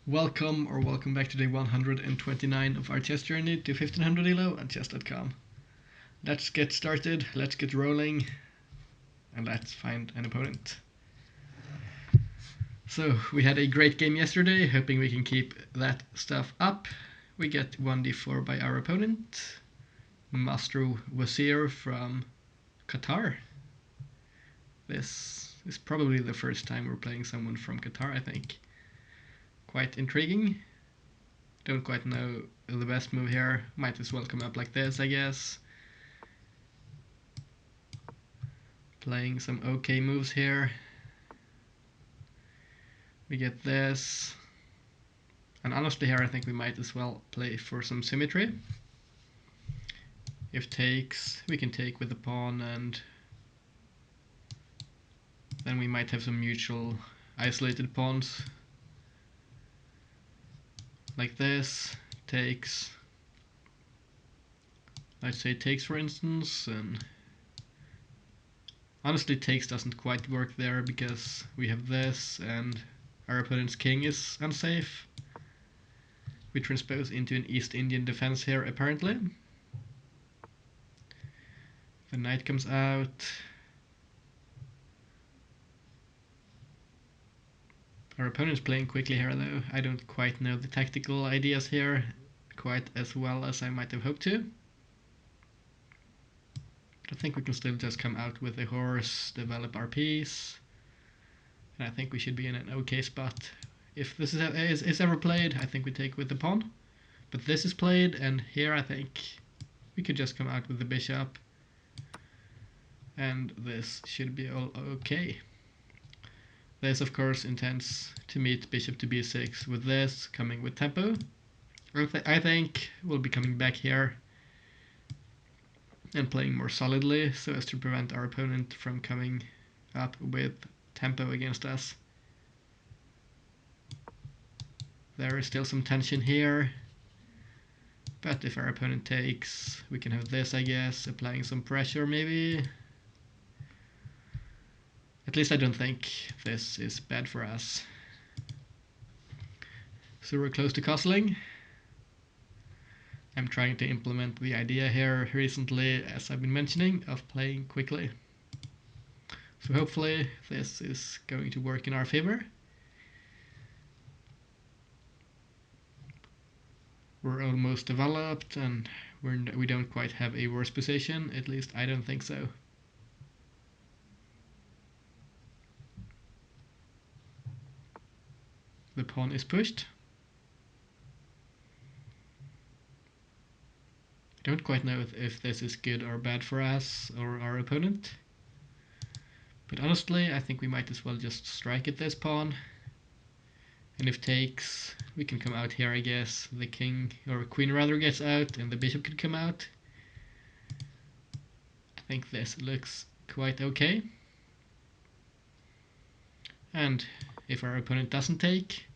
Welcome back to day 129 of our chess journey to 1500 ELO on chess.com. Let's get started, let's get rolling, and let's find an opponent. So, we had a great game yesterday, hoping we can keep that stuff up. We get 1d4 by our opponent, Masru Wazir from Qatar. This is probably the first time we're playing someone from Qatar, I think. Quite intriguing. Don't quite know the best move here. Might as well come up like this, I guess. Playing some okay moves here. We get this. And honestly here I think we might as well play for some symmetry. If takes, we can take with the pawn, and then we might have some mutual isolated pawns. Like this, takes, let's say takes for instance, and honestly takes doesn't quite work there because we have this and our opponent's king is unsafe. We transpose into an East Indian defense here apparently. The knight comes out. Our opponent's playing quickly here though. I don't quite know the tactical ideas here quite as well as I might have hoped to. But I think we can still just come out with a horse, develop our piece. And I think we should be in an okay spot. If this is ever played, I think we take with the pawn. But this is played, and here I think we could just come out with the bishop. And this should be all okay. This of course intends to meet bishop to b6 with this, coming with tempo. I think we'll be coming back here and playing more solidly so as to prevent our opponent from coming up with tempo against us. There is still some tension here, but if our opponent takes, we can have this, I guess, applying some pressure maybe. At least I don't think this is bad for us. So we're close to castling. I'm trying to implement the idea here recently, as I've been mentioning, of playing quickly. So hopefully this is going to work in our favor. We're almost developed and we don't quite have a worse position, at least I don't think so. The pawn is pushed. I don't quite know if this is good or bad for us or our opponent. But honestly, I think we might as well just strike at this pawn. And if takes, we can come out here, I guess. The king, or queen rather, gets out and the bishop could come out. I think this looks quite okay. And if our opponent doesn't take,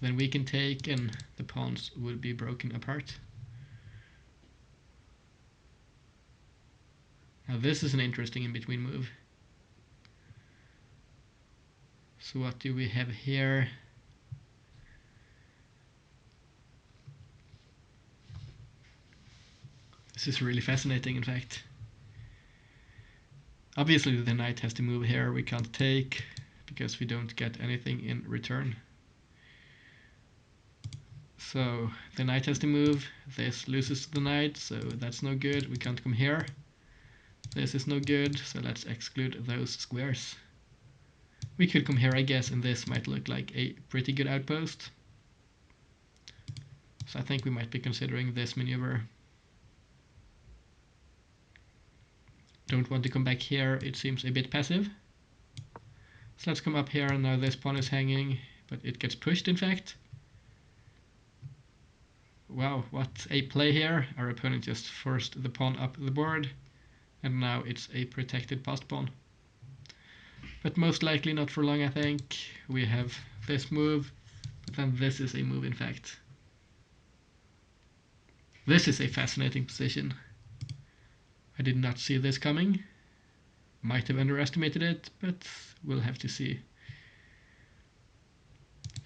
then we can take and the pawns would be broken apart. Now this is an interesting in-between move. So what do we have here? This is really fascinating, in fact. Obviously the knight has to move here, we can't take, because we don't get anything in return. So the knight has to move, this loses the knight, so that's no good, we can't come here. This is no good, so let's exclude those squares. We could come here, I guess, and this might look like a pretty good outpost. So I think we might be considering this maneuver. Don't want to come back here, it seems a bit passive. So let's come up here, and now this pawn is hanging, but it gets pushed in fact. Wow, what a play here. Our opponent just forced the pawn up the board, and now it's a protected passed pawn. But most likely not for long, I think. We have this move, but then this is a move in fact. This is a fascinating position. I did not see this coming. Might have underestimated it, but we'll have to see.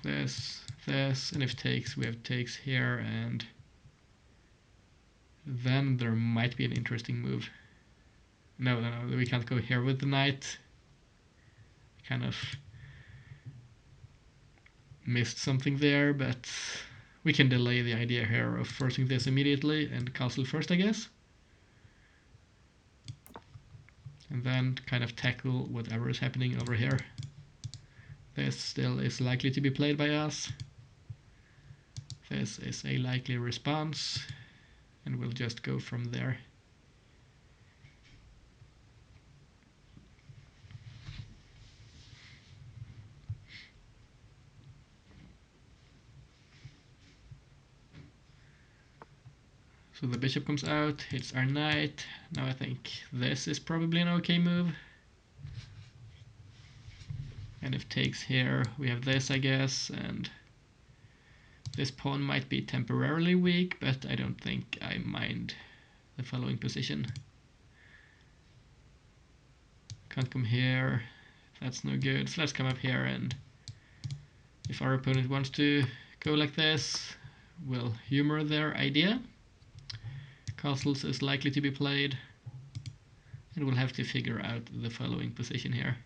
This, this, and if takes, we have takes here, and then there might be an interesting move. No, we can't go here with the knight. Kind of missed something there, but we can delay the idea here of forcing this immediately and castle first, I guess. And then kind of tackle whatever is happening over here. This still is likely to be played by us. This is a likely response, and we'll just go from there. So the bishop comes out, hits our knight. Now I think this is probably an okay move. And if takes here, we have this, I guess, and this pawn might be temporarily weak, but I don't think I mind the following position. Can't come here, that's no good, so let's come up here, and if our opponent wants to go like this, we'll humor their idea. Castles is likely to be played, and we'll have to figure out the following position here.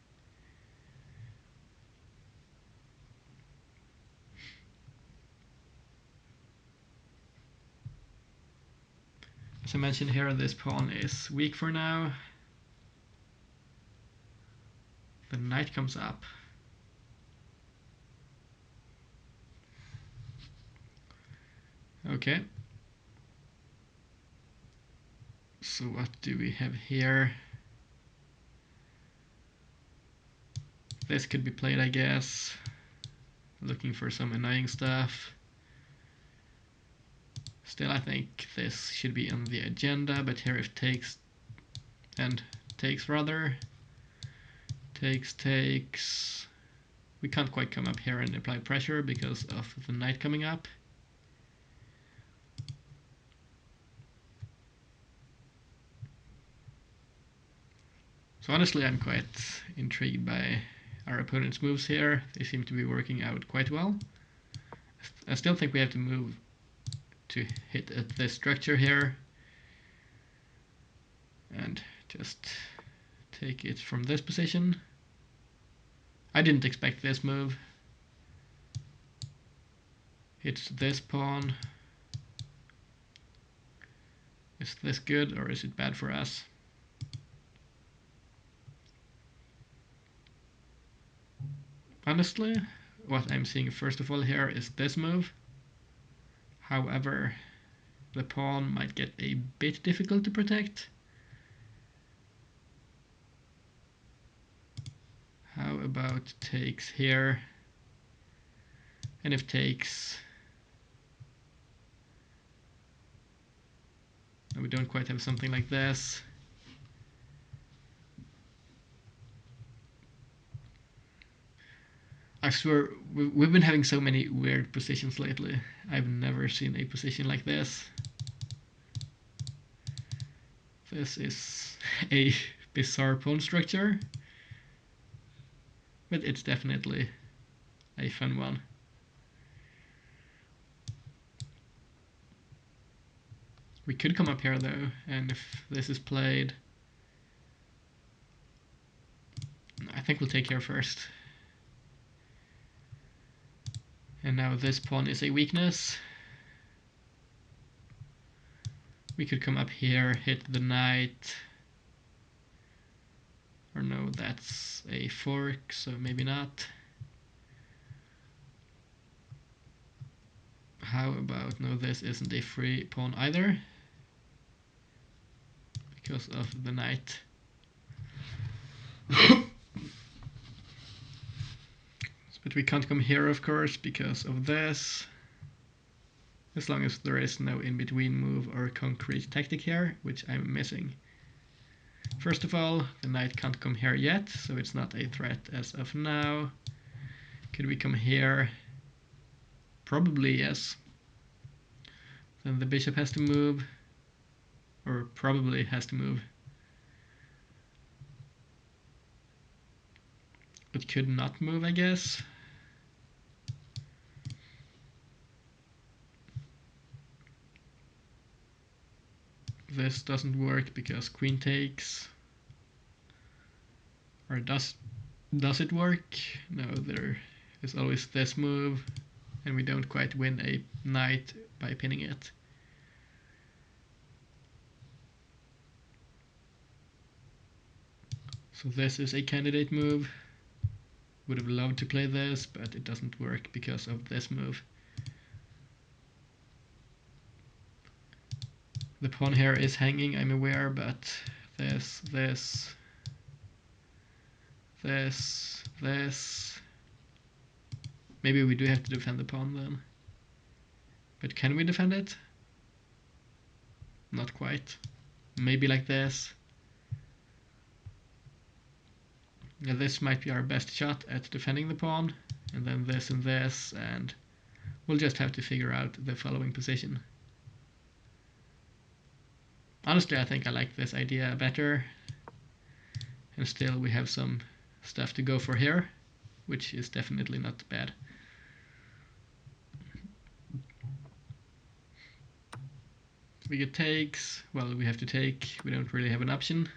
As I mentioned here, this pawn is weak for now. The knight comes up. Okay. So what do we have here? This could be played, I guess. Looking for some annoying stuff. Still, I think this should be on the agenda, but here if takes, and takes rather. Takes. We can't quite come up here and apply pressure because of the knight coming up. So honestly, I'm quite intrigued by our opponent's moves here. They seem to be working out quite well. I still think we have to move to hit at this structure here and just take it from this position. I didn't expect this move. It's this pawn. Is this good or is it bad for us? Honestly, what I'm seeing first of all here is this move. However, the pawn might get a bit difficult to protect. How about takes here? And if takes... we don't quite have something like this. I swear, we've been having so many weird positions lately. I've never seen a position like this. This is a bizarre pawn structure, but it's definitely a fun one. We could come up here though, and if this is played, I think we'll take here first. And now this pawn is a weakness. We could come up here, hit the knight. Or no, that's a fork, so maybe not. How about, no, this isn't a free pawn either, because of the knight. But we can't come here, of course, because of this. As long as there is no in-between move or concrete tactic here, which I'm missing. First of all, the knight can't come here yet, so it's not a threat as of now. Could we come here? Probably yes. Then the bishop has to move, or probably has to move. It could not move, I guess. this doesn't work because queen takes. Or does it work? No, there is always this move, and we don't quite win a knight by pinning it. So this is a candidate move. Would have loved to play this, but it doesn't work because of this move. The pawn here is hanging, I'm aware, but this. Maybe we do have to defend the pawn then. But can we defend it? Not quite. Maybe like this. Now this might be our best shot at defending the pawn. And then this and this, and we'll just have to figure out the following position. Honestly, I think I like this idea better. And still we have some stuff to go for here, which is definitely not bad. We get takes. Well, we have to take. We don't really have an option.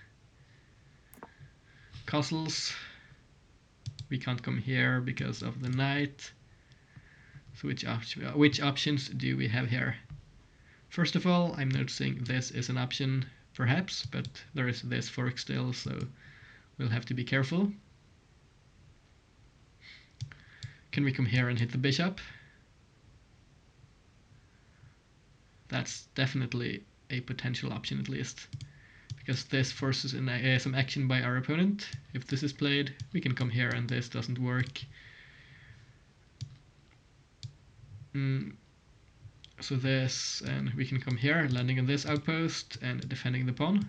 Castles. We can't come here because of the knight. So which options do we have here? First of all, I'm noticing this is an option, perhaps, but there is this fork still, so we'll have to be careful. Can we come here and hit the bishop? That's definitely a potential option at least, because this forces some action by our opponent. If this is played, we can come here and this doesn't work. So this, and we can come here, landing on this outpost and defending the pawn.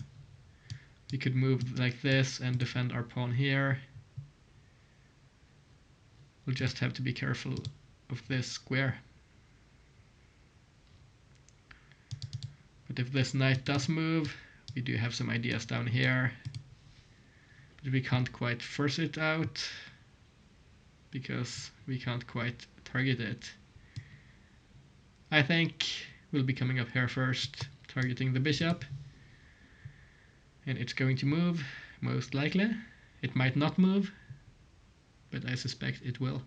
We could move like this and defend our pawn here. We'll just have to be careful of this square. But if this knight does move, we do have some ideas down here. But we can't quite force it out because we can't quite target it. I think we'll be coming up here first, targeting the bishop. And it's going to move, most likely. It might not move, but I suspect it will.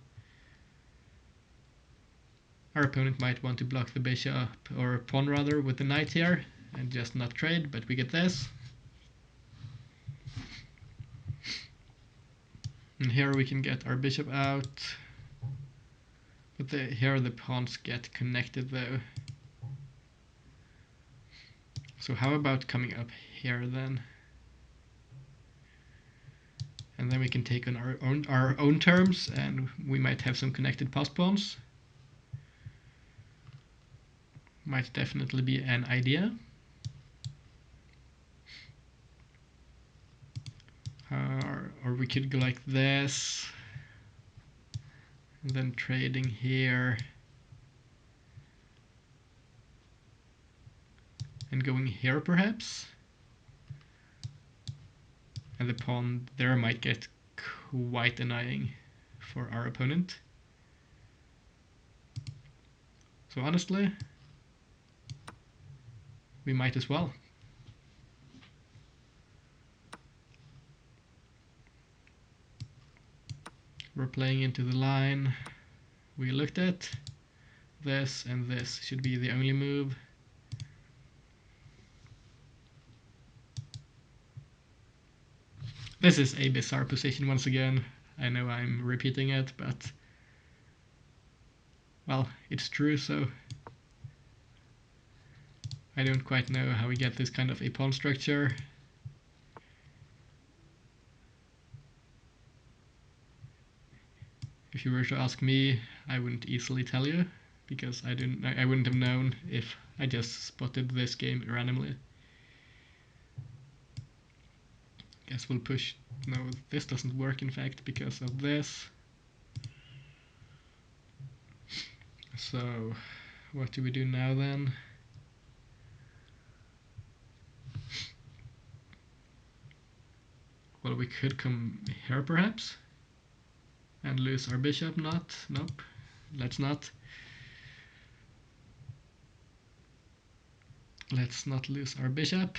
Our opponent might want to block the bishop, or pawn rather, with the knight here, and just not trade, but we get this. And here we can get our bishop out. But here the pawns get connected though. So how about coming up here then? And then we can take on our own terms, and we might have some connected pass pawns. Might definitely be an idea. Or we could go like this, and then trading here, and going here perhaps. And the pawn there might get quite annoying for our opponent. So honestly, we might as well. We're playing into the line we looked at. This and this should be the only move. This is a bizarre position once again. I know I'm repeating it, but well, it's true, so I don't quite know how we get this kind of a pawn structure. If you were to ask me, I wouldn't easily tell you, because I wouldn't have known if I just spotted this game randomly. Guess we'll push. No, this doesn't work in fact because of this. So what do we do now then? Well, we could come here perhaps and lose our bishop. Nope, let's not. Let's not lose our bishop.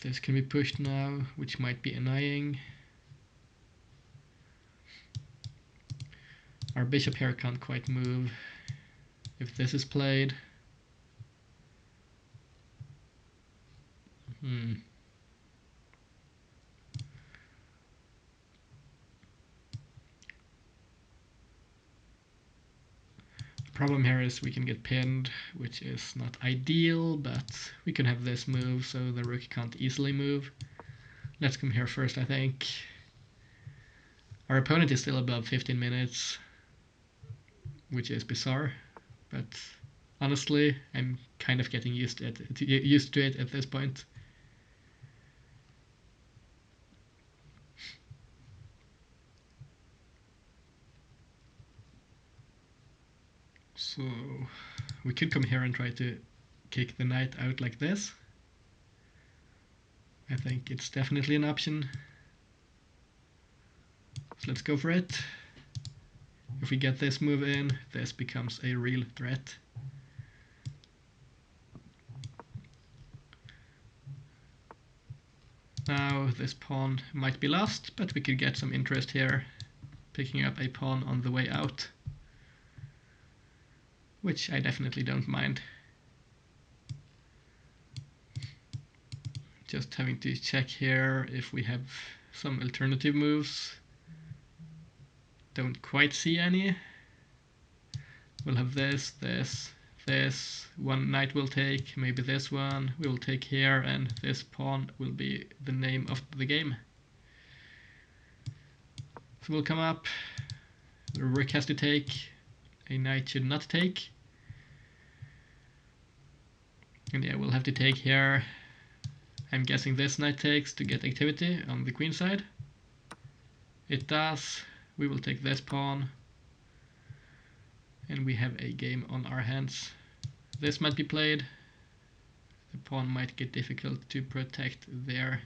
This can be pushed now, which might be annoying. Our bishop here can't quite move if this is played. Problem here is we can get pinned, which is not ideal, but we can have this move so the rook can't easily move. Let's come here first, I think. Our opponent is still above 15 minutes, which is bizarre, but honestly, I'm kind of getting used to it at this point. So we could come here and try to kick the knight out like this. I think it's definitely an option. So let's go for it. If we get this move in, this becomes a real threat. Now this pawn might be lost, but we could get some interest here, picking up a pawn on the way out, which I definitely don't mind. Just having to check here if we have some alternative moves. Don't quite see any. We'll have this, this, this. One knight will take, maybe this one. We will take here, and this pawn will be the name of the game. So we'll come up. The rook has to take. A knight should not take. And yeah, we'll have to take here. I'm guessing this knight takes to get activity on the queen side. It does. We will take this pawn. And we have a game on our hands. This might be played. The pawn might get difficult to protect there.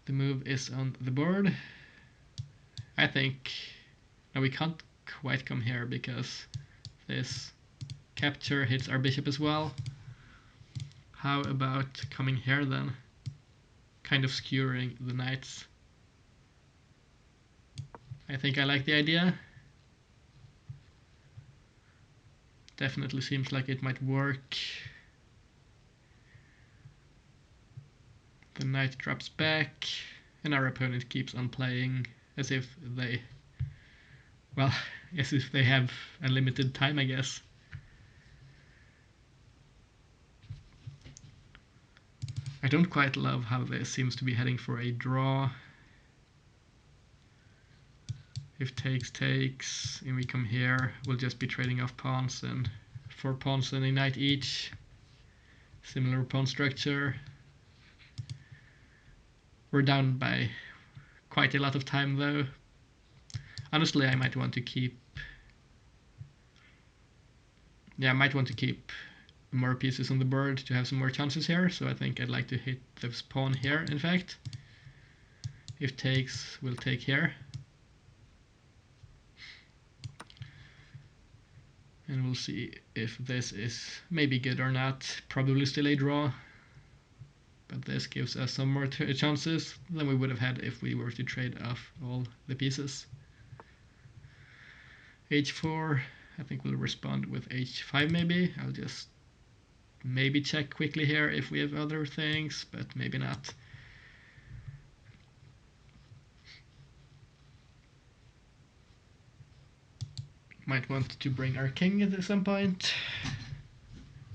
The move is on the board. I think... Now we can't quite come here because this capture hits our bishop as well. How about coming here then? Kind of skewering the knights. I think I like the idea. Definitely seems like it might work. The knight drops back, and our opponent keeps on playing as if they... Well, as if they have unlimited time, I guess. I don't quite love how this seems to be heading for a draw. If takes, and we come here, we'll just be trading off pawns, and 4 pawns and a knight each. Similar pawn structure. We're down by quite a lot of time though. Honestly, I might want to keep... Yeah, I might want to keep more pieces on the board to have some more chances here, so I think I'd like to hit this pawn here, in fact. If takes, we'll take here. And we'll see if this is maybe good or not. Probably still a draw, but this gives us some more chances than we would have had if we were to trade off all the pieces. h4, I think we'll respond with h5 maybe. I'll just maybe check quickly here if we have other things, but maybe not. Might want to bring our king at some point.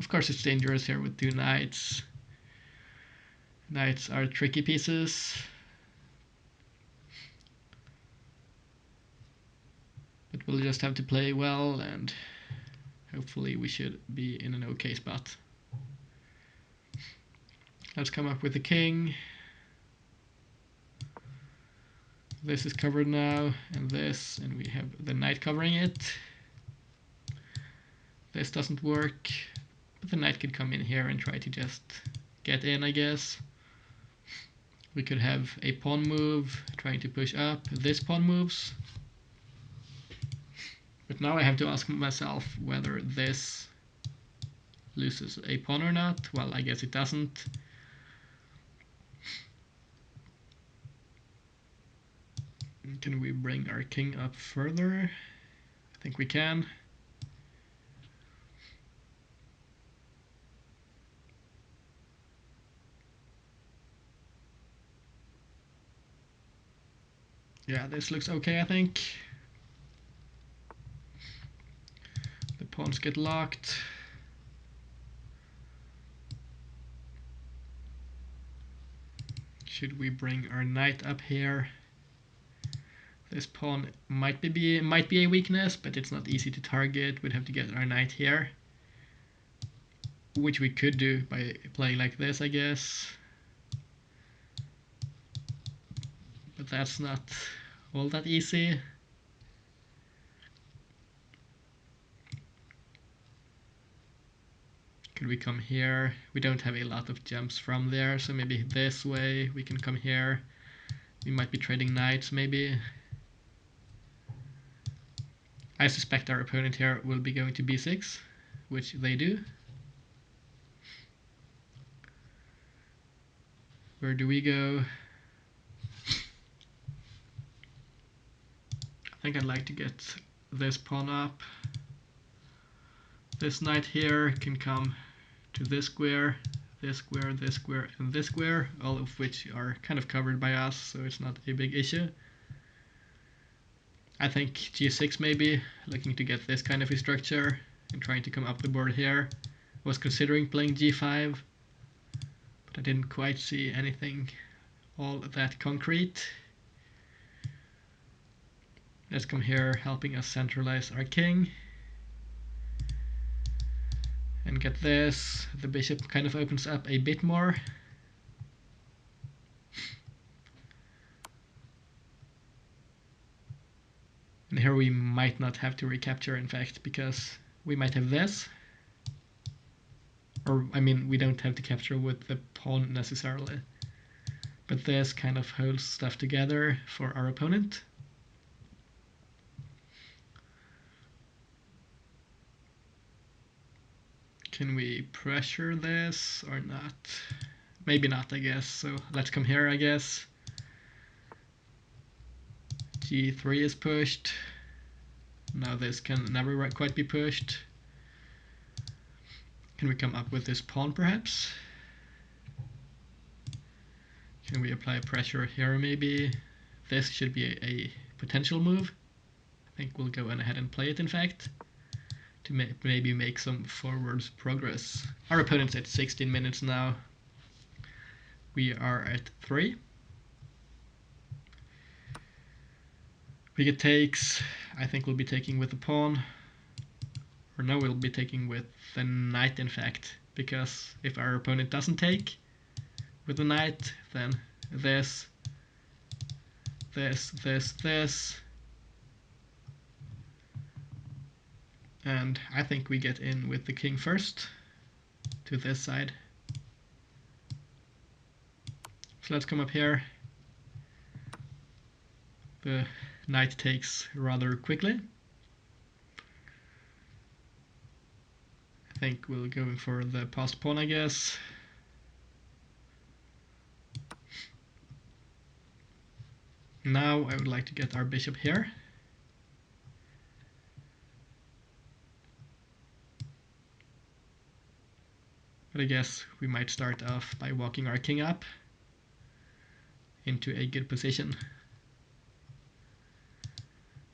Of course it's dangerous here with 2 knights. Knights are tricky pieces. But we'll just have to play well, and hopefully we should be in an okay spot. Let's come up with the king. This is covered now, and this, and we have the knight covering it. This doesn't work, but the knight could come in here and try to just get in, I guess. We could have a pawn move, trying to push up. This pawn moves. But now I have to ask myself whether this loses a pawn or not. Well, I guess it doesn't. Can we bring our king up further? I think we can. Yeah, this looks okay, I think. The pawns get locked. Should we bring our knight up here? This pawn might be a weakness, but it's not easy to target. We'd have to get our knight here, which we could do by playing like this, I guess. But that's not all that easy. Could we come here? We don't have a lot of jumps from there, so maybe this way we can come here. We might be trading knights, maybe. I suspect our opponent here will be going to b6, which they do. Where do we go? I think I'd like to get this pawn up. This knight here can come to this square, this square, this square, and this square, all of which are kind of covered by us, so it's not a big issue. I think g6 maybe, looking to get this kind of a structure and trying to come up the board here. Was considering playing g5, but I didn't quite see anything all that concrete. Let's come here, helping us centralize our king. And get this. The bishop kind of opens up a bit more. And here we might not have to recapture, in fact, because we might have this. Or, I mean, we don't have to capture with the pawn necessarily. But this kind of holds stuff together for our opponent. Can we pressure this or not? Maybe not, I guess. So let's come here, I guess. G3 is pushed. Now this can never quite be pushed. Can we come up with this pawn, perhaps? Can we apply pressure here, maybe? This should be a potential move. I think we'll go ahead and play it, in fact, to maybe make some forward progress. Our opponent's at 16 minutes now. We are at 3. We get takes. I think we'll be taking with the pawn. Or no, we'll be taking with the knight, in fact, because if our opponent doesn't take with the knight, then this, this. And I think we get in with the king first to this side. So let's come up here. The knight takes rather quickly. I think we're going for the passed pawn, I guess. Now I would like to get our bishop here. But I guess we might start off by walking our king up into a good position.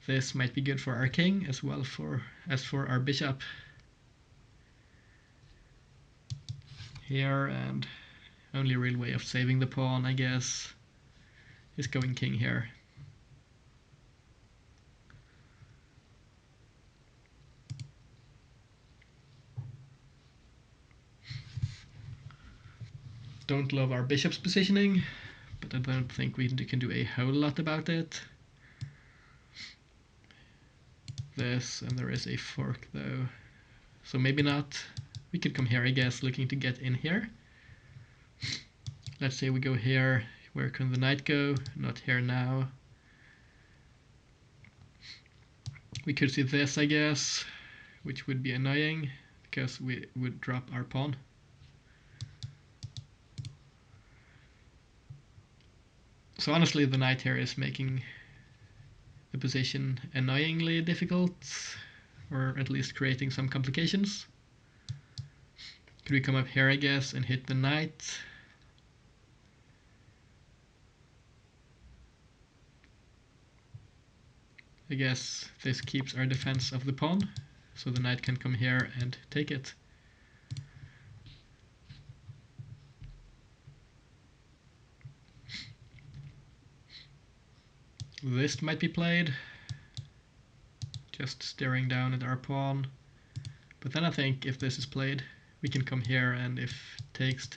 This might be good for our king as well as for our bishop. Here, and only real way of saving the pawn, I guess, is going king here. Don't love our bishop's positioning, but I don't think we can do a whole lot about it. This, and there is a fork though, so maybe not. We could come here, I guess, looking to get in here. Let's say we go here. Where can the knight go? Not here now. We could see this, I guess, which would be annoying because we would drop our pawn. So honestly, the knight here is making the position annoyingly difficult, or at least creating some complications. Could we come up here, I guess, and hit the knight? I guess this keeps our defense of the pawn, so the knight can come here and take it. This might be played, just staring down at our pawn. But then I think if this is played, we can come here, and if takes,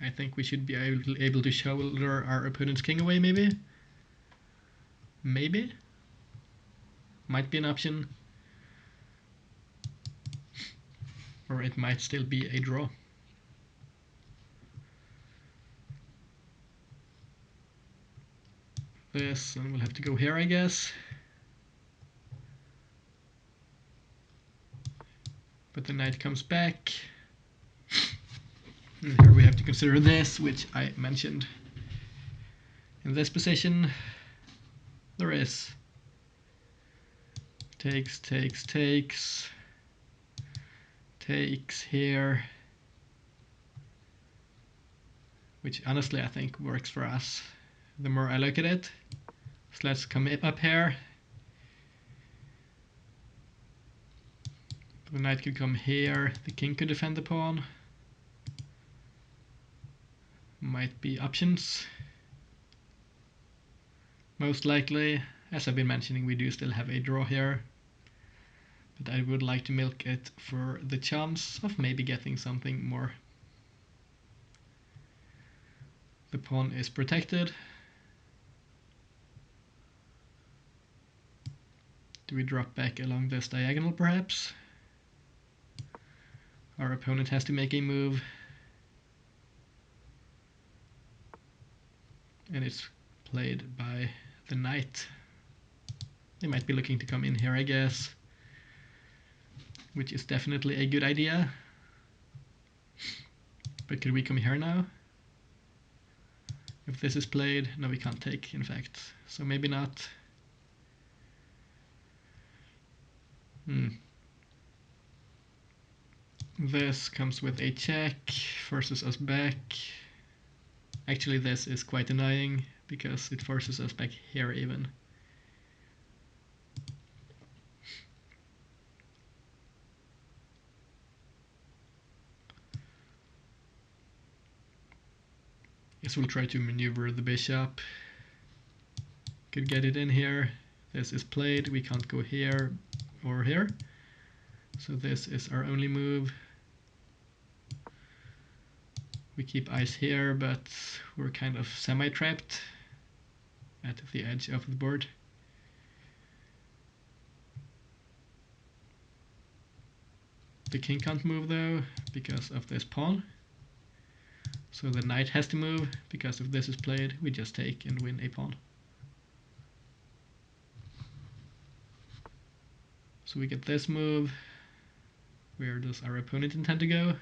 I think we should be able to shoulder our opponent's king away, maybe? Maybe? Might be an option. Or it might still be a draw. This, and we'll have to go here, I guess. But the knight comes back. And here we have to consider this, which I mentioned. In this position, there is takes here, which honestly I think works for us the more I look at it. So let's come up here. The knight could come here, the king could defend the pawn. Might be options. Most likely, as I've been mentioning, we do still have a draw here. But I would like to milk it for the chance of maybe getting something more. The pawn is protected. Do we drop back along this diagonal perhaps? Our opponent has to make a move. And it's played by the knight. They might be looking to come in here, I guess, which is definitely a good idea. But could we come here now? If this is played, no, we can't take, in fact, so maybe not. This comes with a check, forces us back. Actually, this is quite annoying because it forces us back here even. Guess we'll try to maneuver the bishop. Could get it in here. This is played. We can't go here or here. So this is our only move. We keep eyes here, but we're kind of semi-trapped at the edge of the board. The king can't move though, because of this pawn. So the knight has to move, because if this is played, we just take and win a pawn. So we get this move. Where does our opponent intend to go?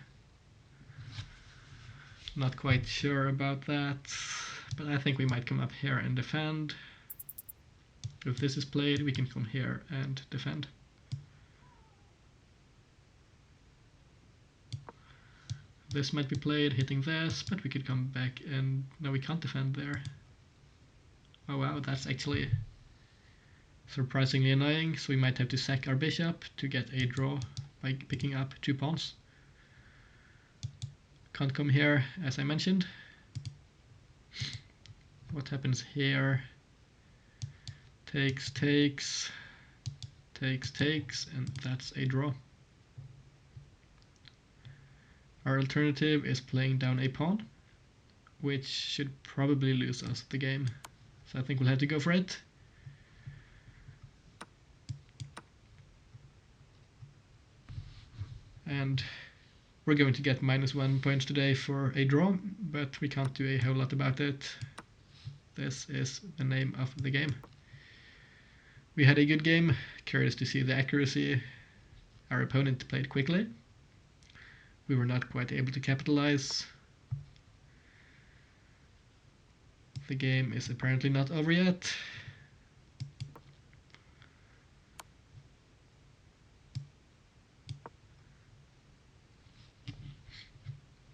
Not quite sure about that, but I think we might come up here and defend. If this is played, we can come here and defend. This might be played, hitting this, but we could come back and... no, we can't defend there. Oh wow, that's actually surprisingly annoying, so we might have to sack our bishop to get a draw by picking up 2 pawns. Can't come here, as I mentioned. What happens here? Takes, and that's a draw. Our alternative is playing down a pawn, which should probably lose us the game. So I think we'll have to go for it. And we're going to get -1 points today for a draw, but we can't do a whole lot about it. This is the name of the game. We had a good game. Curious to see the accuracy. Our opponent played quickly. We were not quite able to capitalize. The game is apparently not over yet.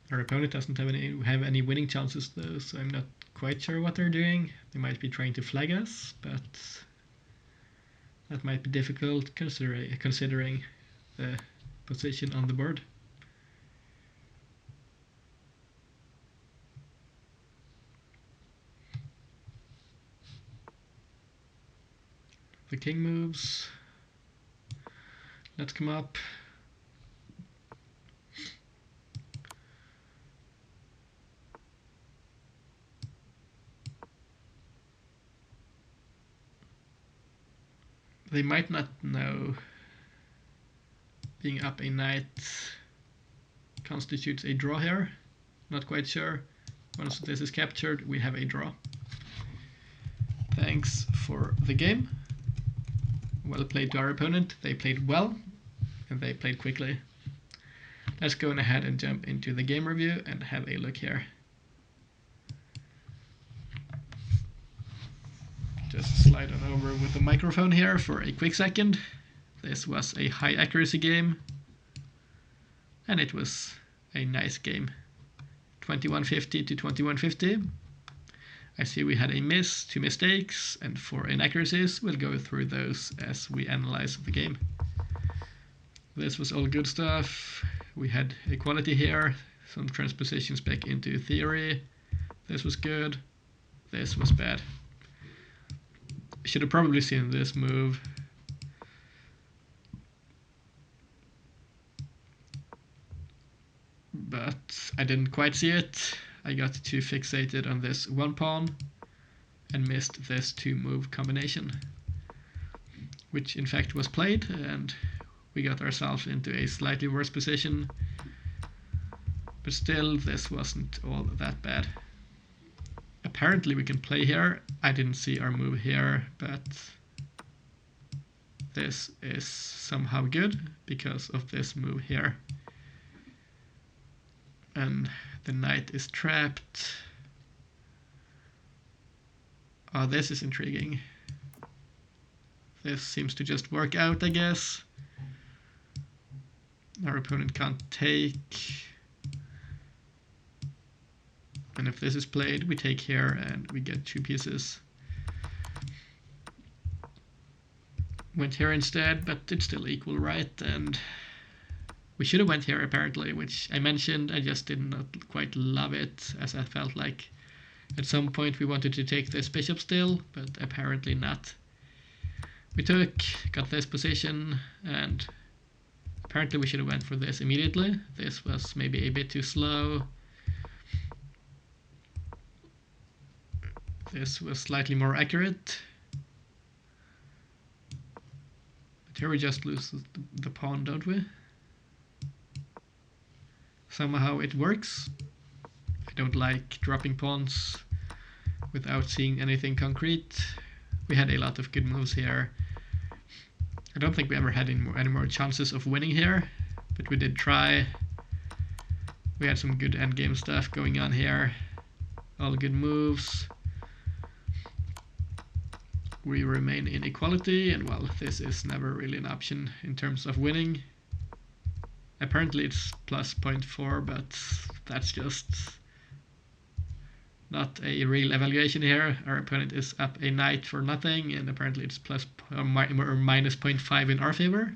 Our opponent doesn't have any winning chances though, so I'm not quite sure what they're doing. They might be trying to flag us, but that might be difficult considering the position on the board. The king moves. Let's come up. They might not know being up a knight constitutes a draw here. Not quite sure. Once this is captured, we have a draw. Thanks for the game. Well played to our opponent. They played well, and they played quickly. Let's go ahead and jump into the game review and have a look here. Just slide on over with the microphone here for a quick second. This was a high accuracy game, and it was a nice game. 2150 to 2150. I see we had a miss, 2 mistakes, and 4 inaccuracies. We'll go through those as we analyze the game. This was all good stuff. We had equality here, some transpositions back into theory. This was good. This was bad. Should have probably seen this move. But I didn't quite see it. I got too fixated on this one pawn and missed this 2-move combination, which in fact was played, and we got ourselves into a slightly worse position. But still, this wasn't all that bad. Apparently we can play here. I didn't see our move here, but this is somehow good because of this move here. And the knight is trapped. Oh, this is intriguing. This seems to just work out, I guess. Our opponent can't take. And if this is played, we take here and we get 2 pieces. Went here instead, but it's still equal, right? And we should have went here apparently, which I mentioned. I just did not quite love it, as I felt like at some point we wanted to take this bishop still, but apparently not. We got this position, and apparently we should have went for this immediately. This was maybe a bit too slow. This was slightly more accurate. But here we just lose the pawn, don't we? Somehow it works. I don't like dropping pawns without seeing anything concrete. We had a lot of good moves here. I don't think we ever had any more chances of winning here, but we did try. We had some good endgame stuff going on here. All good moves. We remain in equality, and well, this is never really an option in terms of winning. Apparently it's plus 0.4, but that's just not a real evaluation here. Our opponent is up a knight for nothing, and apparently it's plus or minus 0.5 in our favor.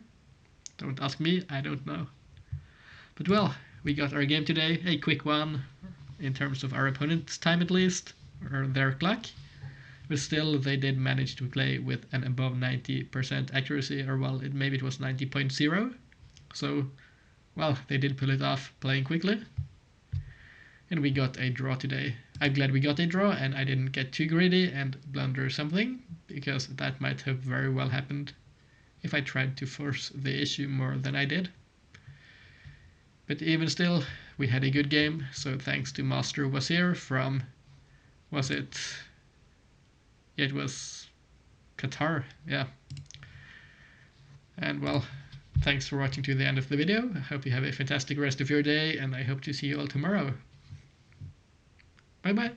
Don't ask me, I don't know. But well, we got our game today, a quick one in terms of our opponent's time at least, or their clock. But still, they did manage to play with an above 90% accuracy, or well, maybe it was 90.0. So, well, they did pull it off playing quickly. And we got a draw today. I'm glad we got a draw and I didn't get too greedy and blunder something, because that might have very well happened if I tried to force the issue more than I did. But even still, we had a good game, so thanks to Master Wazir from, it was Qatar, yeah. And well, thanks for watching to the end of the video. I hope you have a fantastic rest of your day, and I hope to see you all tomorrow. Bye bye.